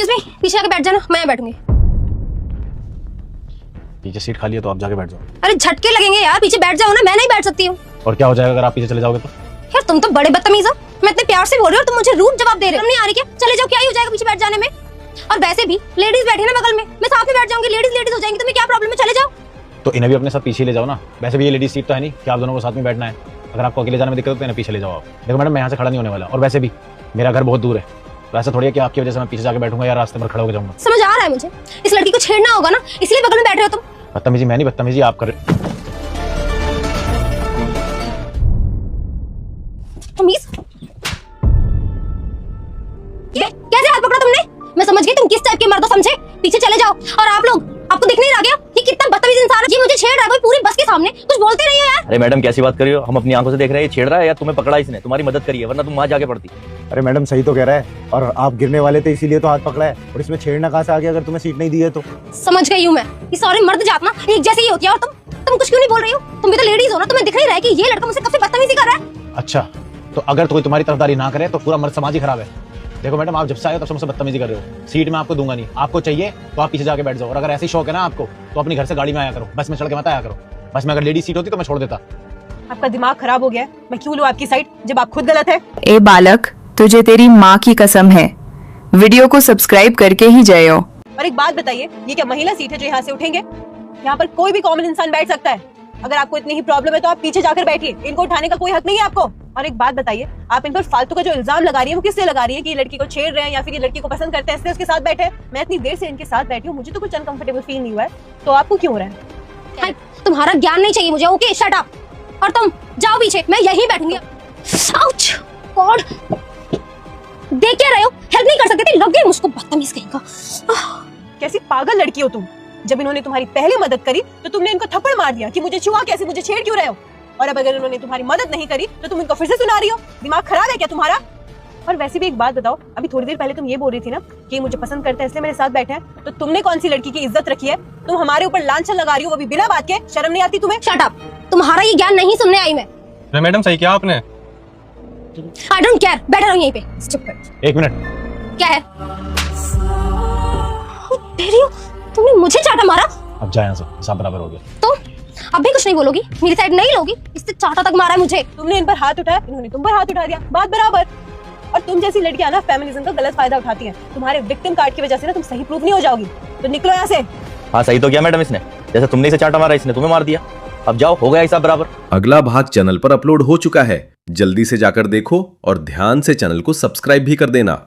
Excuse me, पीछे आके बैठ जाना, मैं बैठूंगी। पीछे सीट खाली है तो आप जाके बैठ जाओ। अरे झटके लगेंगे यार, पीछे बैठ जाओ ना, मैं नहीं बैठ सकती हूँ। और क्या हो जाएगा अगर आप पीछे चले जाओगे तो? यार तुम तो बड़े बदतमीज हो, मैं इतने प्यार से बोल रही हूँ और तुम मुझे रूड जवाब दे रहे हो। नहीं आ रही क्या? चले जाओ, क्या ही हो जाएगा पीछे बैठ जाने में। और वैसे भी लेडीज बैठी ना बगल में, मैं साथ में बैठ जाऊंगी, लेडीज हो जाएंगी, तुम्हें क्या प्रॉब्लम है? चले जाओ। तो इन्हें भी अपने साथ पीछे ले जाओ ना, वैसे भी ये लेडीज सीट तो है नहीं कि आप दोनों को साथ में बैठना है। अगर आपको अकेले जाने में दिक्कत हो तो इन्हें पीछे ले जाओ आप। देखो मैडम, मैं यहाँ से खड़ा नहीं होने वाला, और वैसे भी मेरा घर बहुत दूर है, तो ऐसा थोड़ी है कि आपकी वजह से मैं पीछे जाके बैठूंगा या रास्ते पर खड़ा होकर जाऊंगा। समझ आ रहा है मुझे, इस लड़की को छेड़ना होगा ना, इसलिए बगल में बैठ रहे हो तुम। बदतमीजी मैं नहीं, बदतमीजी आप कर रहे हो। ये कैसे हाथ पकड़ा तुमने? मैं समझ गई तुम किस टाइप के मर्द हो, समझे? पीछे चले जाओ। और आप लोग, आपको दिख नहीं रहा क्या ये कितना बदतमीज इंसान है? ये मुझे छेड़ रहा है कोई पूरी बस के सामने, कुछ बोलते नहीं हो यार। अरे मैडम कैसी बात कर रही हो? हम अपनी आंखों से देख रहे हैं, छेड़ रहा है या तुम्हें पकड़ा इसने? तुम्हारी मदद करी है, वरना तुम वहां जाके पड़ती। अरे मैडम सही तो कह रहा है, और आप गिरने वाले थे इसीलिए तो हाथ पकड़ा है, और इसमें छेड़ना कहाँ से आ गया अगर तुम्हें सीट नहीं दी है तो? समझ गई हूँ मैं, ये सारे मर्द जात ना एक जैसे ही होती है। और तुम कुछ क्यों नहीं बोल रही हो? तुम भी तो लेडीज हो ना, तुम्हें दिख नहीं रहा है कि ये लड़का मुझसे कब से बदतमीजी कर रहा है? अच्छा, तो अगर कोई तुम्हारी तरफदारी ना करे तो पूरा मर्द समाज ही खराब है। देखो मैडम, आप जब से आए हो तब से मुझसे बदतमीजी कर रहे हो। सीट मैं आपको दूंगा नहीं, आपको चाहिए तो आप पीछे जाके बैठ जाओ। और अगर ऐसी शौक है ना आपको तो अपनी घर से गाड़ी में आया करो, बस में चढ़ के मत आया करो। बस में अगर लेडी सीट होती तो मैं छोड़ देता। आपका दिमाग खराब हो गया है, मैं क्यों लूं आपकी साइड जब आप खुद गलत है? ए बालक, तुझे तेरी माँ की कसम है, वीडियो को सब्सक्राइब करके ही जाओ। और एक बात बताइए, ये क्या महिला सीट है जो यहाँ से उठेंगे? यहाँ पर कोई भी कॉमन इंसान बैठ सकता है। अगर आपको इतनी ही प्रॉब्लम है तो आप पीछे जाकर बैठिए, इनको उठाने का कोई हक नहीं है आपको। और एक बात बताइए, आप इन पर फालतू का जो इल्जाम लगा रही है वो किससे लगा रही है? कि ये लड़की को छेड़ रहे हैं या फिर ये लड़की को पसंद करते हैं इसलिए उसके साथ बैठे? मैं इतनी देर से इनके साथ बैठी हूँ, मुझे तो कुछ अनकंफर्टेबल फील नहीं हुआ है, तो आपको क्यों हो रहा है? तुम्हारा ज्ञान नहीं चाहिए मुझे, ओके शट अप। और तुम जाओ पीछे, मैं यहीं बैठूंगी। आउच गॉड, देख क्या रहे हो? हेल्प नहीं कर सकते थे, लग गई मुझको बदतमीज कहीं का। कैसी पागल लड़की हो तुम। जब इन्होंने तुम्हारी पहले मदद करी तो तुमने इनको थप्पड़ मार दिया कि मुझे छुआ कैसे, मुझे छेड़ क्यों रहे हो? और अब अगर इन्होंने तुम्हारी मदद नहीं करी तो तुम इनको फिर से सुना रही हो? दिमाग खराब है क्या तुम्हारा? और वैसे भी एक बात बताओ, अभी थोड़ी देर पहले तुम ये बोल रही थी ना कि मुझे पसंद करते हैं इसलिए मेरे साथ बैठे हैं, तो तुमने कौन सी लड़की की इज्जत रखी है? तुम हमारे ऊपर लांछन लगा रही हो, वो भी बिना बात के। शर्म नहीं आती तुम्हें? शट अप, तुम्हारा ये ज्ञान नहीं सुनने आई मैं। मैडम सही किया आपने। आई डोंट केयर, बैठा रहो यहीं पे। स्टूपिड। एक मिनट, क्या है? तेरी हो, तुमने मुझे चाटा मारा। अब जाए यहाँ से, सब बराबर हो गया। तो अब भी कुछ नहीं बोलोगी? मेरी साइड नहीं लोगी? इससे चाटा तक मारा है मुझे। तुमने इन पर हाथ उठाया, इन्होंने तुम पर हाथ उठा दिया, बात बराबर। और तुम जैसी लड़कियां ना फेमिनिज्म का गलत फायदा उठाती हैं। तुम्हारे विक्टिम कार्ड की वजह से ना तुम सही प्रूफ नहीं हो जाओगी, तो निकलो यहाँ से। हाँ सही तो किया मैडम इसने, जैसे तुमने इसे चाटा मारा इसने तुम्हें मार दिया। अब जाओ, हो गया हिसाब बराबर। अगला भाग चैनल पर अपलोड हो चुका है, जल्दी से जाकर देखो और ध्यान से चैनल को सब्सक्राइब भी कर देना।